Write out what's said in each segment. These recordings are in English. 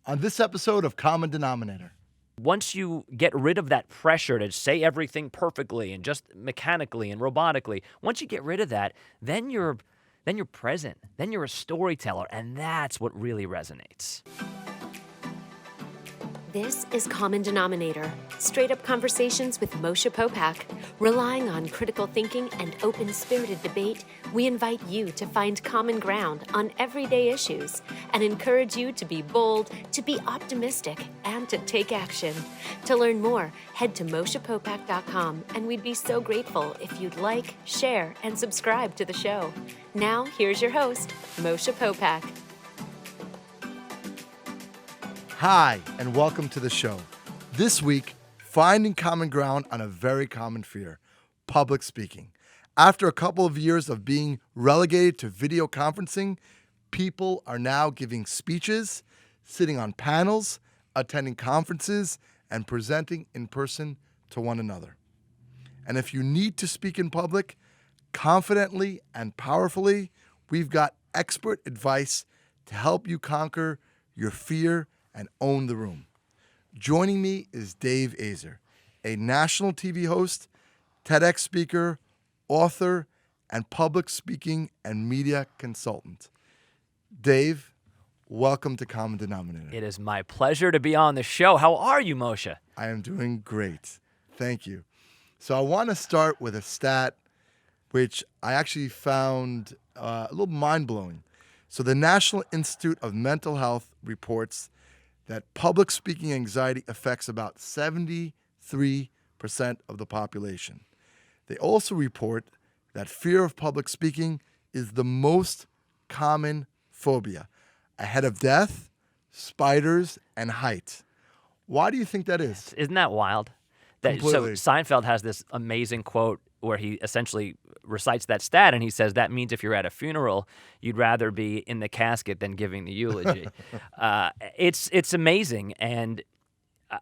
On this episode of Common Denominator. Once you get rid of that pressure to say everything perfectly and just mechanically and robotically, once you get rid of that, then you're present. Then you're a storyteller, and that's what really resonates. This is Common Denominator, straight-up conversations with Moshe Popack. Relying on critical thinking and open-spirited debate, we invite you to find common ground on everyday issues and encourage you to be bold, to be optimistic, and to take action. To learn more, head to MoshePopack.com, and we'd be so grateful if you'd like, share, and subscribe to the show. Now, here's your host, Moshe Popack. Hi, and welcome to the show. This week, finding common ground on a very common fear, public speaking. After a couple of years of being relegated to video conferencing, people are now giving speeches, sitting on panels, attending conferences, and presenting in person to one another. And if you need to speak in public, confidently and powerfully, we've got expert advice to help you conquer your fear and own the room. Joining me is Dave Aizer, a national TV host, TEDx speaker, author, and public speaking and media consultant. Dave, welcome to Common Denominator. It is my pleasure to be on the show. How are you, Moshe? I am doing great. Thank you. So I want to start with a stat which I actually found a little mind-blowing. So the National Institute of Mental Health reports that public speaking anxiety affects about 73% of the population. They also report that fear of public speaking is the most common phobia, ahead of death, spiders, and height. Why do you think that is? Isn't that wild? Completely. So Seinfeld has this amazing quote where he essentially recites that stat, and he says that means if you're at a funeral, you'd rather be in the casket than giving the eulogy. It's amazing, and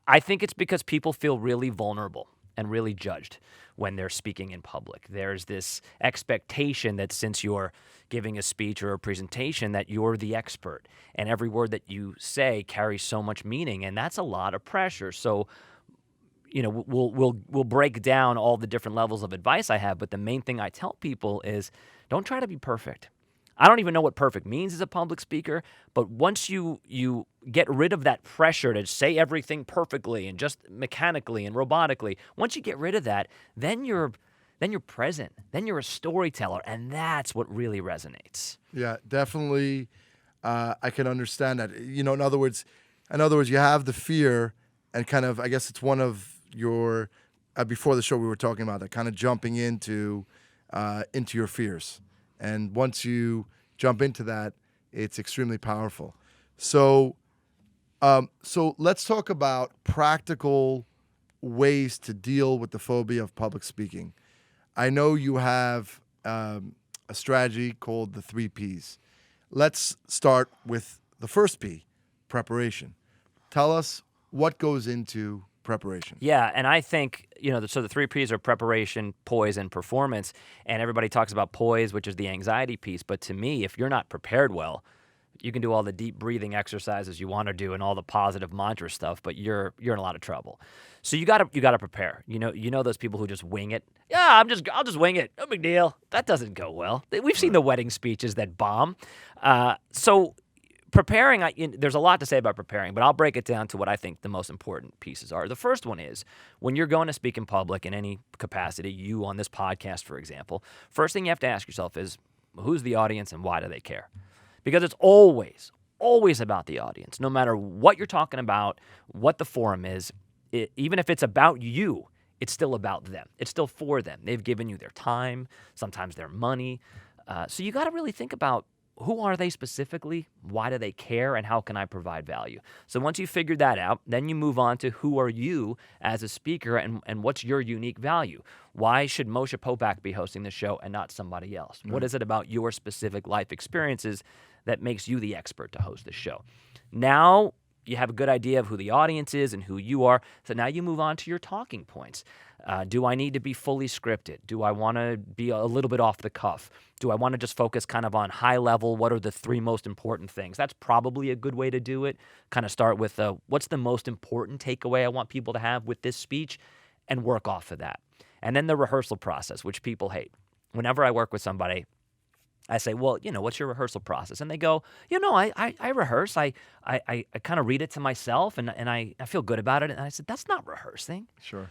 I think it's because people feel really vulnerable and really judged when they're speaking in public. There's this expectation that since you're giving a speech or a presentation that you're the expert, and every word that you say carries so much meaning, and that's a lot of pressure. So we'll break down all the different levels of advice I have, but the main thing I tell people is don't try to be perfect. I don't even know what perfect means as a public speaker, but once you get rid of that pressure to say everything perfectly and just mechanically and robotically, once you get rid of that, then you're present. Then you're a storyteller, and that's what really resonates. Yeah, definitely. I can understand that. In other words, you have the fear, and kind of, I guess it's one of your, before the show we were talking about that, kind of jumping into your fears. And once you jump into that, it's extremely powerful. So let's talk about practical ways to deal with the phobia of public speaking. I know you have a strategy called the 3 Ps. Let's start with the first P, preparation. Tell us what goes into preparation. Yeah, and I think, so the 3 Ps are preparation, poise, and performance, and everybody talks about poise, which is the anxiety piece, but to me, if you're not prepared well, you can do all the deep breathing exercises you want to do and all the positive mantra stuff, but you're in a lot of trouble. So you got to prepare. You know those people who just wing it? Yeah, I'll just wing it. No big deal. That doesn't go well. We've seen the wedding speeches that bomb. So preparing, there's a lot to say about preparing, but I'll break it down to what I think the most important pieces are. The first one is when you're going to speak in public in any capacity, you on this podcast, for example, first thing you have to ask yourself is, who's the audience and why do they care? Because it's always about the audience. No matter what you're talking about, what the forum is, even if it's about you, it's still about them. It's still for them. They've given you their time, sometimes their money. So you got to really think about, who are they specifically? Why do they care? And how can I provide value? So once you figure that out, then you move on to who are you as a speaker and what's your unique value? Why should Moshe Popack be hosting the show and not somebody else? What is it about your specific life experiences that makes you the expert to host the show? Now you have a good idea of who the audience is and who you are. So now you move on to your talking points. Do I need to be fully scripted? Do I want to be a little bit off the cuff? Do I want to just focus kind of on high level? What are the 3 most important things? That's probably a good way to do it. Kind of start with what's the most important takeaway I want people to have with this speech, and work off of that. And then the rehearsal process, which people hate. Whenever I work with somebody, I say, well, what's your rehearsal process? And they go, I rehearse. I kind of read it to myself, and I feel good about it. And I said, that's not rehearsing. Sure.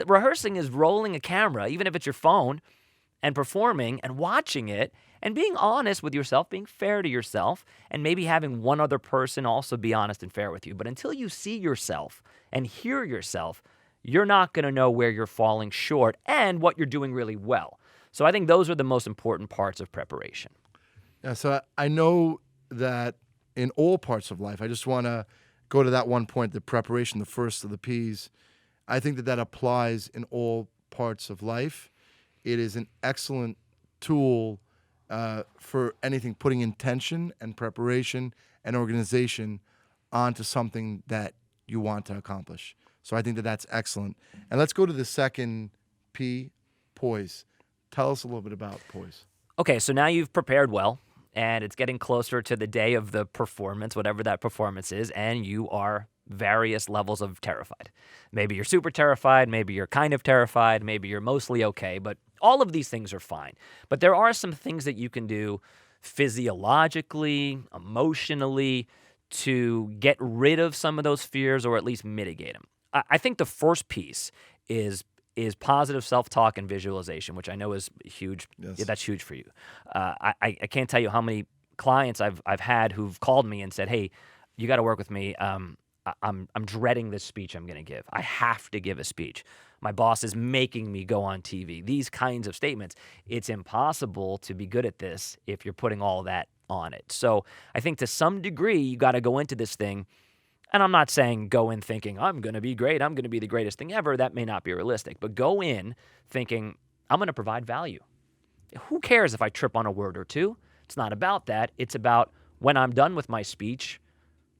Rehearsing is rolling a camera, even if it's your phone, and performing and watching it and being honest with yourself, being fair to yourself, and maybe having one other person also be honest and fair with you. But until you see yourself and hear yourself, you're not going to know where you're falling short and what you're doing really well. So I think those are the most important parts of preparation. Yeah, so I know that in all parts of life, I just want to go to that one point, the preparation, the first of the P's. I think that applies in all parts of life. It is an excellent tool for anything, putting intention and preparation and organization onto something that you want to accomplish. So I think that that's excellent. And let's go to the second P, poise. Tell us a little bit about poise. Okay, so now you've prepared well, and it's getting closer to the day of the performance, whatever that performance is, and you are various levels of terrified. Maybe you're super terrified, maybe you're kind of terrified, maybe you're mostly okay, but all of these things are fine. But there are some things that you can do physiologically, emotionally, to get rid of some of those fears or at least mitigate them. I think the first piece is positive self-talk and visualization, which I know is huge. Yes. Yeah, that's huge for you. I can't tell you how many clients I've had who've called me and said, "Hey, you got to work with me. I'm dreading this speech I'm going to give. I have to give a speech. My boss is making me go on TV." These kinds of statements. It's impossible to be good at this if you're putting all that on it. So I think to some degree you got to go into this thing. And I'm not saying go in thinking, I'm going to be great, I'm going to be the greatest thing ever. That may not be realistic. But go in thinking, I'm going to provide value. Who cares if I trip on a word or two? It's not about that. It's about when I'm done with my speech,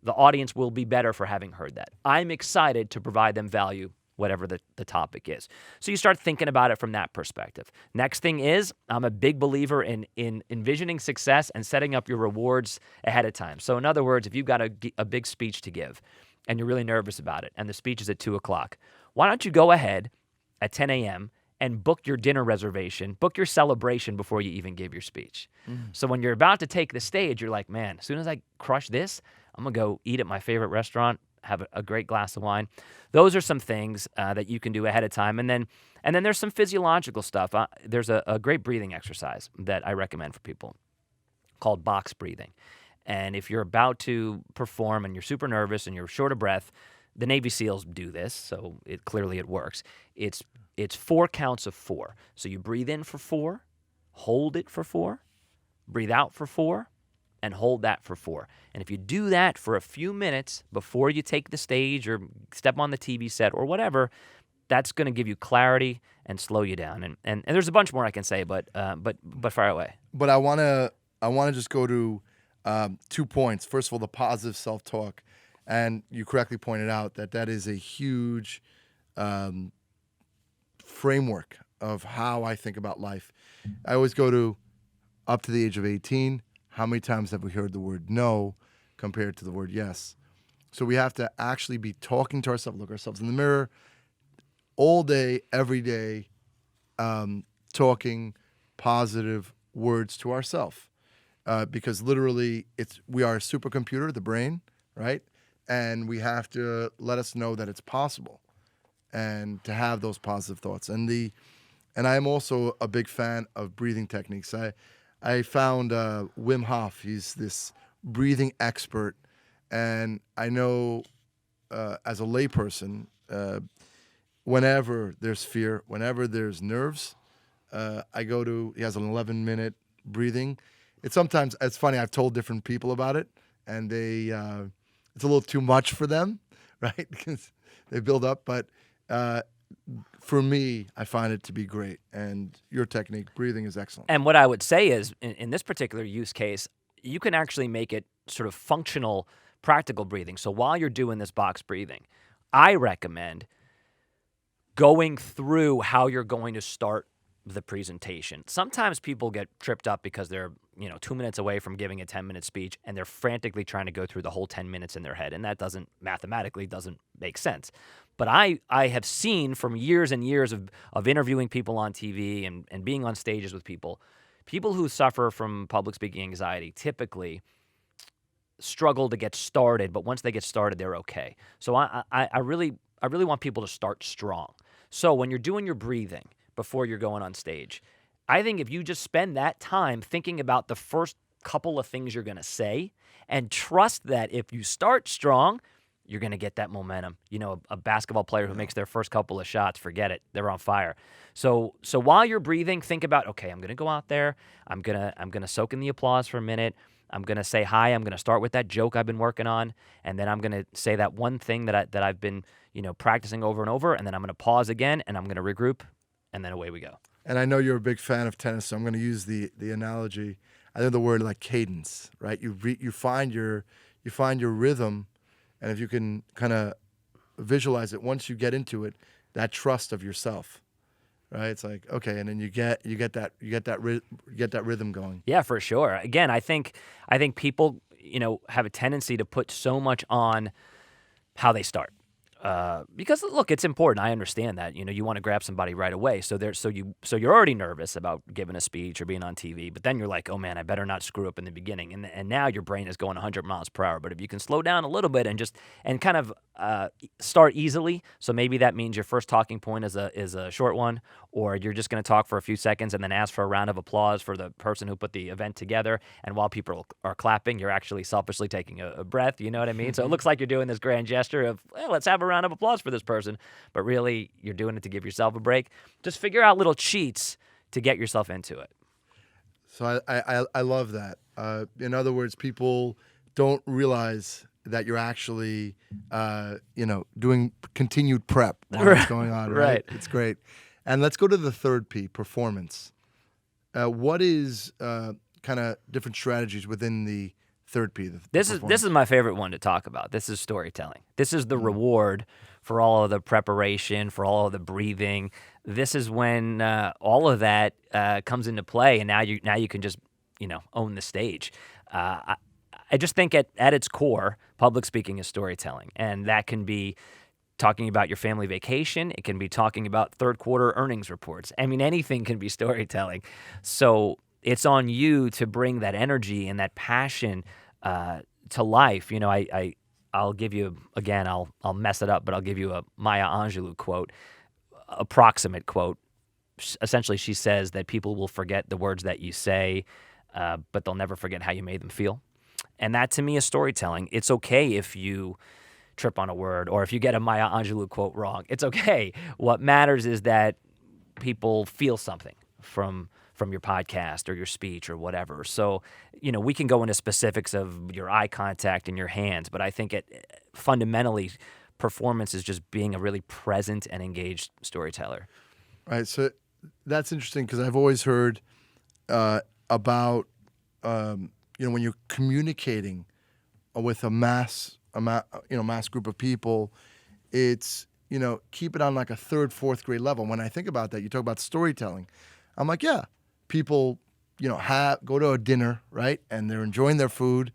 the audience will be better for having heard that. I'm excited to provide them value, whatever the topic is. So you start thinking about it from that perspective. Next thing is, I'm a big believer in envisioning success and setting up your rewards ahead of time. So in other words, if you've got a big speech to give and you're really nervous about it and the speech is at 2 o'clock, why don't you go ahead at 10 a.m. and book your dinner reservation, book your celebration before you even give your speech. So when you're about to take the stage, you're like, man, as soon as I crush this, I'm going to go eat at my favorite restaurant, have a great glass of wine. Those are some things that you can do ahead of time. And then there's some physiological stuff. There's a great breathing exercise that I recommend for people called box breathing. And if you're about to perform and you're super nervous and you're short of breath, the Navy SEALs do this, so clearly it works. It's 4 counts of 4. So you breathe in for 4, hold it for 4, breathe out for 4, and hold that for 4. And if you do that for a few minutes before you take the stage or step on the TV set or whatever, that's going to give you clarity and slow you down. And there's a bunch more I can say, but fire away. But I want to just go to 2 points. First of all, the positive self-talk. And you correctly pointed out that is a huge framework of how I think about life. I always go to up to the age of 18, how many times have we heard the word no compared to the word yes? So we have to actually be talking to ourselves, look ourselves in the mirror all day, every day, talking positive words to ourselves. Because literally we are a supercomputer, the brain, right? And we have to let us know that it's possible and to have those positive thoughts. And I am also a big fan of breathing techniques. I found Wim Hof. He's this breathing expert. And I know as a layperson, whenever there's fear, whenever there's nerves, he has an 11-minute breathing. It's funny, I've told different people about it, and it's a little too much for them, right? Because they build up. But for me, I find it to be great. And your technique, breathing, is excellent. And what I would say is, in this particular use case, you can actually make it sort of functional practical breathing. So while you're doing this box breathing, I recommend going through how you're going to start the presentation. Sometimes people get tripped up because they're 2 minutes away from giving a 10-minute speech and they're frantically trying to go through the whole 10 minutes in their head, and that mathematically doesn't make sense. But I have seen from years and years of interviewing people on TV and being on stages with people who suffer from public speaking anxiety typically struggle to get started, but once they get started, they're okay. So I really want people to start strong. So when you're doing your breathing before you're going on stage, I think if you just spend that time thinking about the first couple of things you're going to say and trust that if you start strong, you're going to get that momentum. A basketball player who makes their first couple of shots, forget it. They're on fire. So while you're breathing, think about, okay, I'm going to go out there. I'm going to soak in the applause for a minute. I'm going to say hi. I'm going to start with that joke I've been working on, and then I'm going to say that one thing that I've been, practicing over and over, and then I'm going to pause again, and I'm going to regroup, and then away we go. And I know you're a big fan of tennis, so I'm going to use the analogy. I think the word like cadence, right? You find your rhythm, and if you can kind of visualize it, once you get into it, that trust of yourself, right? It's like, okay, and then you get that rhythm going. Yeah, for sure. Again, I think people have a tendency to put so much on how they start. Because look, it's important. I understand that. You want to grab somebody right away. So you're already nervous about giving a speech or being on TV, but then you're like, oh man, I better not screw up in the beginning. And now your brain is going 100 miles per hour. But if you can slow down a little bit and kind of start easily, so maybe that means your first talking point is a short one, or you're just going to talk for a few seconds and then ask for a round of applause for the person who put the event together. And while people are clapping, you're actually selfishly taking a breath. You know what I mean? So it looks like you're doing this grand gesture of, let's have a round of applause for this person, but really you're doing it to give yourself a break. Just figure out little cheats to get yourself into it. So I love that. In other words, people don't realize that you're actually doing continued prep while it's going on, right? Right. It's great. And let's go to the third P, performance. What is kind of different strategies within the third P? This is my favorite one to talk about. This is storytelling. This is the reward for all of the preparation, for all of the breathing. This is when all of that comes into play, and now you can just own the stage. I just think at its core, public speaking is storytelling, and that can be talking about your family vacation. It can be talking about third quarter earnings reports. I mean, anything can be storytelling. So it's on you to bring that energy and that passion to life. I'll give you, again, I'll mess it up, but I'll give you a Maya Angelou quote, approximate quote. Essentially, she says that people will forget the words that you say, but they'll never forget how you made them feel. And that, to me, is storytelling. It's okay if you trip on a word or if you get a Maya Angelou quote wrong. It's okay. What matters is that people feel something from your podcast or your speech or whatever. So, we can go into specifics of your eye contact and your hands, but I think fundamentally, performance is just being a really present and engaged storyteller. Right. So that's interesting because I've always heard about when you're communicating with a mass group of people, it's keep it on like a third, fourth grade level. When I think about that, you talk about storytelling. I'm like, yeah, people go to a dinner, right, and they're enjoying their food,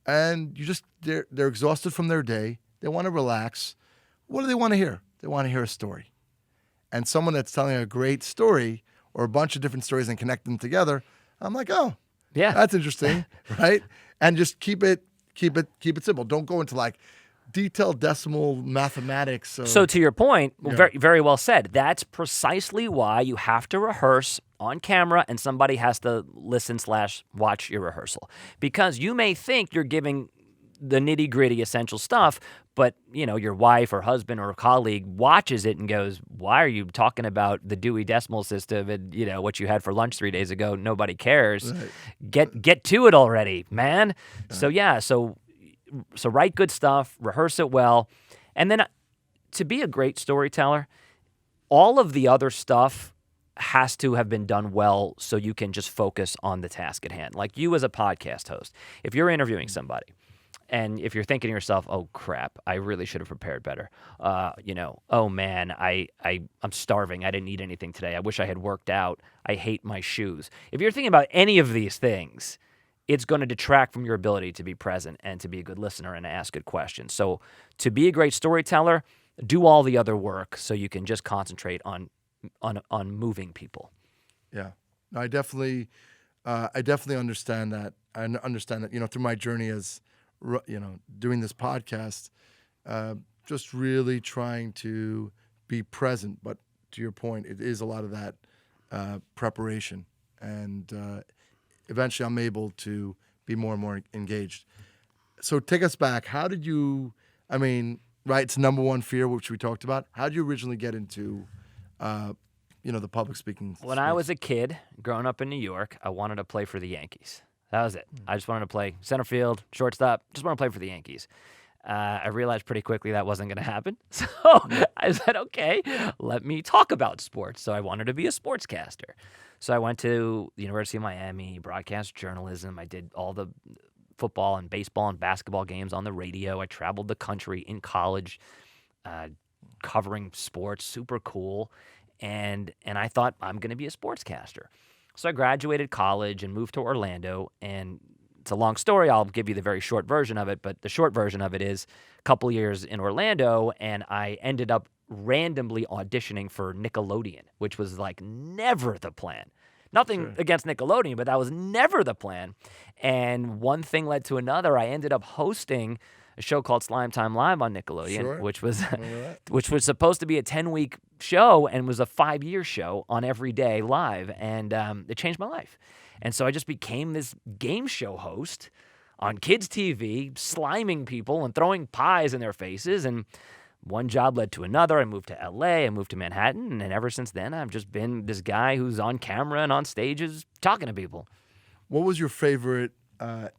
and they're exhausted from their day. They want to relax. What do they want to hear? They want to hear a story, and someone that's telling a great story or a bunch of different stories and connect them together. I'm like, oh, yeah, that's interesting, right? And just keep it simple. Don't go into like detailed decimal mathematics. So to your point, very, very well said. That's precisely why you have to rehearse on camera and somebody has to listen/watch your rehearsal. Because you may think you're giving the nitty-gritty essential stuff, but your wife or husband or a colleague watches it and goes, why are you talking about the Dewey Decimal System and what you had for lunch 3 days ago? Nobody cares. Right. Get to it already, man. Right. So write good stuff, rehearse it well, and then to be a great storyteller, all of the other stuff has to have been done well so you can just focus on the task at hand. Like you as a podcast host, if you're interviewing somebody And if you're thinking to yourself, oh crap, I really should have prepared better. Oh man, I'm starving. I didn't eat anything today. I wish I had worked out. I hate my shoes. If you're thinking about any of these things, it's going to detract from your ability to be present and to be a good listener and to ask good questions. So to be a great storyteller, do all the other work so you can just concentrate on moving people. Yeah, no, I definitely understand that. I understand that, through my journey as, doing this podcast, just really trying to be present. But to your point, it is a lot of that preparation. And eventually I'm able to be more and more engaged. So take us back. How did you, right, it's number one fear, which we talked about. How did you originally get into the public speaking? When I was a kid, growing up in New York, I wanted to play for the Yankees. That was it. I just wanted to play center field, shortstop, just want to play for the Yankees. I realized pretty quickly that wasn't going to happen. So I said, okay, let me talk about sports. So I wanted to be a sportscaster. So I went to the University of Miami, broadcast journalism. I did all the football and baseball and basketball games on the radio. I traveled the country in college, covering sports, super cool. And I thought, I'm going to be a sportscaster. So I graduated college and moved to Orlando. And it's a long story. I'll give you the very short version of it. But the short version of it is a couple years in Orlando, and I ended up randomly auditioning for Nickelodeon, which was like never the plan. Nothing against Nickelodeon, but that was never the plan. And one thing led to another. I ended up hosting a show called Slime Time Live on Nickelodeon, which was supposed to be a 10-week show and was a 5-year show on every day live. And it changed my life. And so I just became this game show host on kids' TV, sliming people and throwing pies in their faces. And one job led to another. I moved to LA, I moved to Manhattan, and ever since then, I've just been this guy who's on camera and on stages talking to people. What was your favorite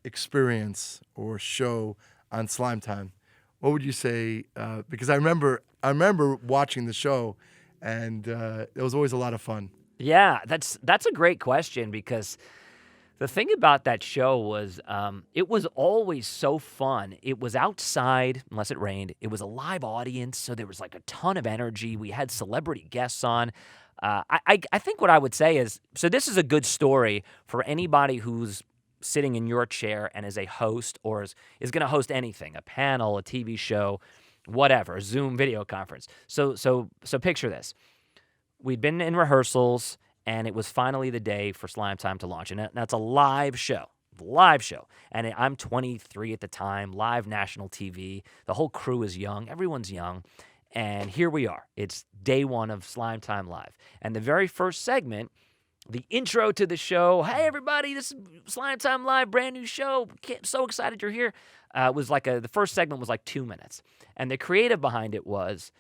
experience or show on Slime Time? What would you say? Because I remember watching the show, and it was always a lot of fun. Yeah, that's a great question, because the thing about that show was it was always so fun. It was outside, unless it rained. It was a live audience, so there was like a ton of energy. We had celebrity guests on. I think what I would say is, so this is a good story for anybody who's sitting in your chair and is a host or is going to host anything, a panel, a TV show, whatever, a Zoom video conference. So picture this. We'd been in rehearsals, and it was finally the day for Slime Time to launch. And that's a live show. And I'm 23 at the time, live national TV. The whole crew is young. Everyone's young. And here we are. It's day one of Slime Time Live. And the very first segment, the intro to the show, hey, everybody, this is Slime Time Live, brand new show. So excited you're here. Was like the first segment was like 2 minutes. And the creative behind it was,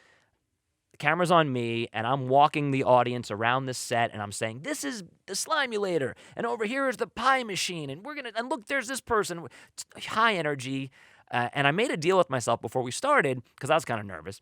camera's on me, and I'm walking the audience around the set, and I'm saying, this is the Slimulator, and over here is the pie machine, and and look, there's this person. High energy. And I made a deal with myself before we started, because I was kind of nervous.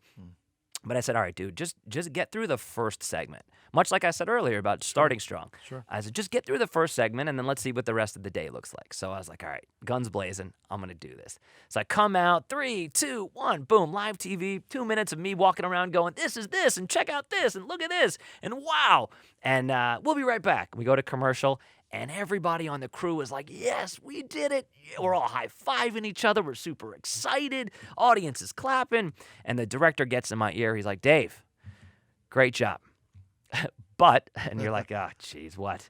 But I said, all right, dude, just get through the first segment. Much like I said earlier about starting strong. Sure. I said, just get through the first segment, and then let's see what the rest of the day looks like. So I was like, all right, guns blazing. I'm going to do this. So I come out, 3, 2, 1, boom, live TV, 2 minutes of me walking around going, this is this, and check out this, and look at this, and wow. And we'll be right back. We go to commercial, and everybody on the crew was like, yes, we did it. We're all high-fiving each other. We're super excited. Audience is clapping. And the director gets in my ear. He's like, Dave, great job. But, and you're like, oh, geez, what?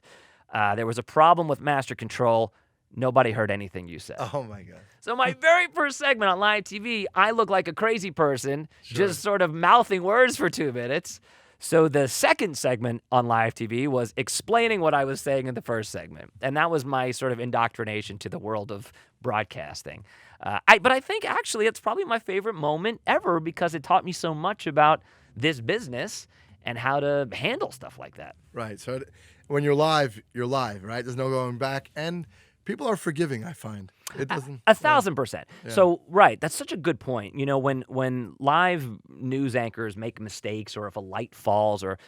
There was a problem with master control. Nobody heard anything you said. Oh, my God. So my very first segment on live TV, I look like a crazy person, just sort of mouthing words for 2 minutes. So the second segment on live TV was explaining what I was saying in the first segment. And that was my sort of indoctrination to the world of broadcasting. But I think actually it's probably my favorite moment ever, because it taught me so much about this business and how to handle stuff like that. Right. So when you're live, right? There's no going back. And people are forgiving, I find. It doesn't. 1,000%. Yeah. So, right, that's such a good point. You know, when live news anchors make mistakes, or if a light falls, or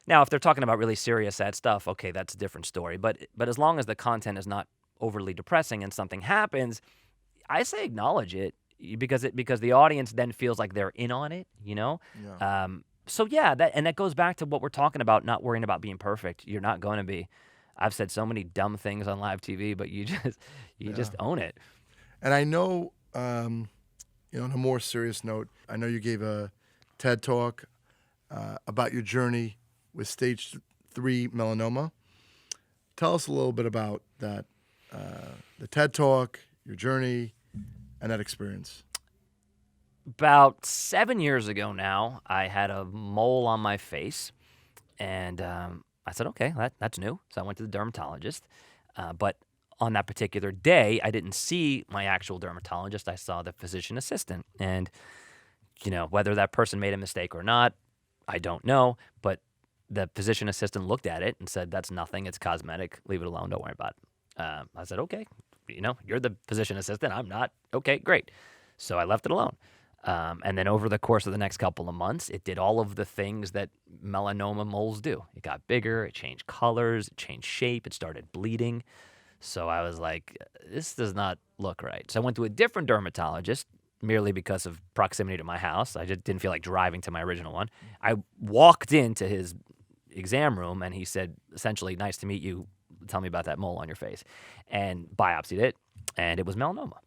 now if they're talking about really serious, sad stuff, okay, that's a different story. But as long as the content is not overly depressing and something happens, I say acknowledge it because the audience then feels like they're in on it, you know? Yeah. So yeah, that goes back to what we're talking about, not worrying about being perfect. You're not going to be. I've said so many dumb things on live TV, but you just own it. And I know, on a more serious note, I know you gave a TED talk about your journey with stage 3 melanoma. Tell us a little bit about that, the TED talk, your journey, and that experience. About 7 years ago now, I had a mole on my face, and I said, okay, that's new. So I went to the dermatologist. But on that particular day, I didn't see my actual dermatologist. I saw the physician assistant. And, whether that person made a mistake or not, I don't know. But the physician assistant looked at it and said, that's nothing. It's cosmetic. Leave it alone. Don't worry about it. I said, okay, you're the physician assistant. I'm not. Okay, great. So I left it alone. And then over the course of the next couple of months, it did all of the things that melanoma moles do. It got bigger, it changed colors, it changed shape, it started bleeding. So I was like, this does not look right. So I went to a different dermatologist merely because of proximity to my house. I just didn't feel like driving to my original one. I walked into his exam room and he said, essentially, nice to meet you. Tell me about that mole on your face. And biopsied it, and it was melanoma.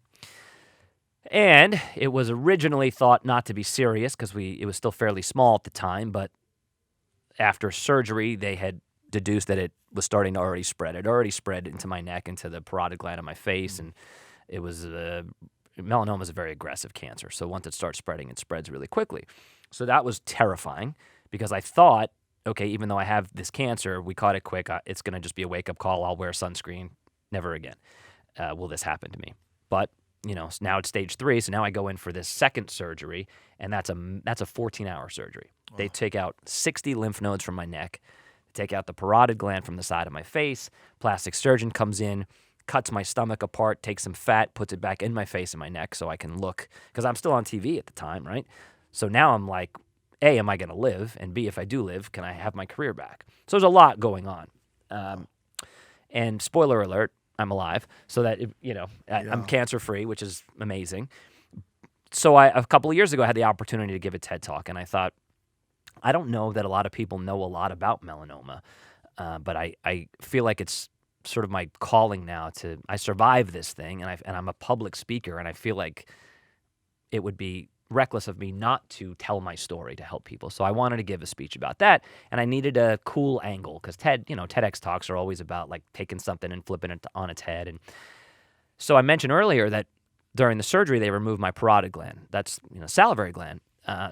And it was originally thought not to be serious because it was still fairly small at the time, but after surgery, they had deduced that it was starting to already spread. It already spread into my neck, into the parotid gland on my face, and it was melanoma is a very aggressive cancer. So once it starts spreading, it spreads really quickly. So that was terrifying because I thought, okay, even though I have this cancer, we caught it quick. It's going to just be a wake-up call. I'll wear sunscreen. Never again will this happen to me. But now it's stage 3, so now I go in for this second surgery, and that's a 14-hour surgery. Oh. They take out 60 lymph nodes from my neck, take out the parotid gland from the side of my face. Plastic surgeon comes in, cuts my stomach apart, takes some fat, puts it back in my face and my neck so I can look, because I'm still on TV at the time, right? So now I'm like, A, am I going to live? And B, if I do live, can I have my career back? So there's a lot going on. And spoiler alert, I'm alive, so that, I'm cancer-free, which is amazing. So a couple of years ago, I had the opportunity to give a TED Talk, and I thought, I don't know that a lot of people know a lot about melanoma, but I feel like it's sort of my calling now I survived this thing, and I'm a public speaker, and I feel like it would be reckless of me not to tell my story to help people. So I wanted to give a speech about that, and I needed a cool angle because TEDx talks are always about like taking something and flipping it on its head. And so I mentioned earlier that during the surgery they removed my parotid gland. That's salivary gland.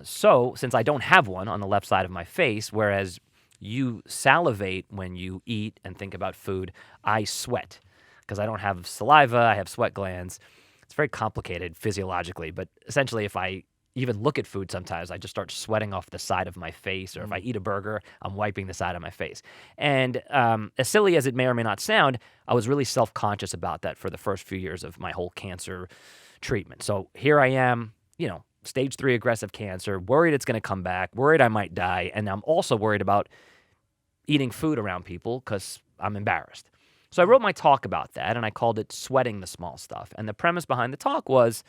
So since I don't have one on the left side of my face, whereas you salivate when you eat and think about food, I sweat because I don't have saliva. I have sweat glands. It's very complicated physiologically, but essentially if I even look at food sometimes, I just start sweating off the side of my face, or if I eat a burger, I'm wiping the side of my face. And as silly as it may or may not sound, I was really self-conscious about that for the first few years of my whole cancer treatment. So here I am, stage 3 aggressive cancer, worried it's going to come back, worried I might die, and I'm also worried about eating food around people because I'm embarrassed. So I wrote my talk about that, and I called it Sweating the Small Stuff. And the premise behind the talk was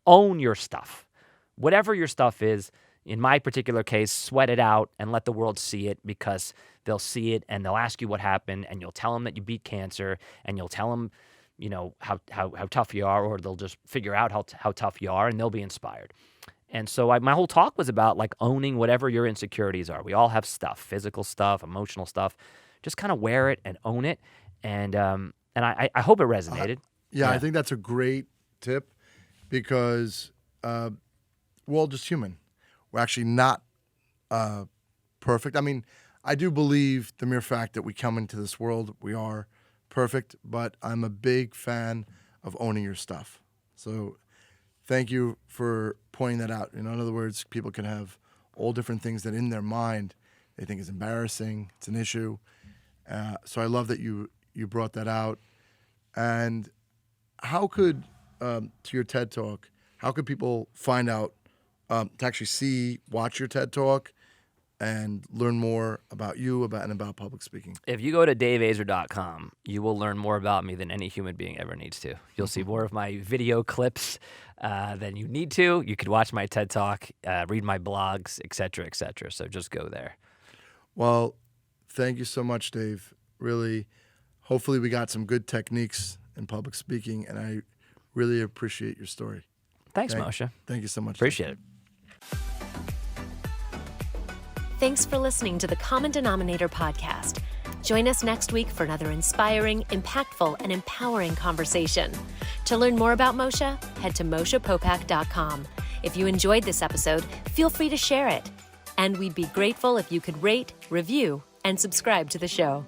own your stuff. Whatever your stuff is, in my particular case, sweat it out and let the world see it, because they'll see it and they'll ask you what happened, and you'll tell them that you beat cancer, and you'll tell them, how tough you are, or they'll just figure out how tough you are, and they'll be inspired. And so my whole talk was about like owning whatever your insecurities are. We all have stuff, physical stuff, emotional stuff. Just kind of wear it and own it. And I hope it resonated. Yeah, I think that's a great tip because we're all just human. We're actually not perfect. I mean, I do believe the mere fact that we come into this world, we are perfect, but I'm a big fan of owning your stuff. So thank you for pointing that out. In other words, people can have all different things that in their mind they think is embarrassing, it's an issue. So I love that you brought that out. And how could, to your TED Talk, how could people find out to actually watch your TED Talk, and learn more about you and about public speaking? If you go to daveaizer.com, you will learn more about me than any human being ever needs to. You'll see more of my video clips than you need to. You could watch my TED Talk, read my blogs, et cetera, et cetera. So just go there. Well, thank you so much, Dave. Really, hopefully we got some good techniques in public speaking, and I really appreciate your story. Thanks, Moshe. Thank you so much. Appreciate it. Thanks for listening to the Common Denominator podcast. Join us next week for another inspiring, impactful, and empowering conversation. To learn more about Moshe, head to moshepopack.com. If you enjoyed this episode, feel free to share it. And we'd be grateful if you could rate, review, and subscribe to the show.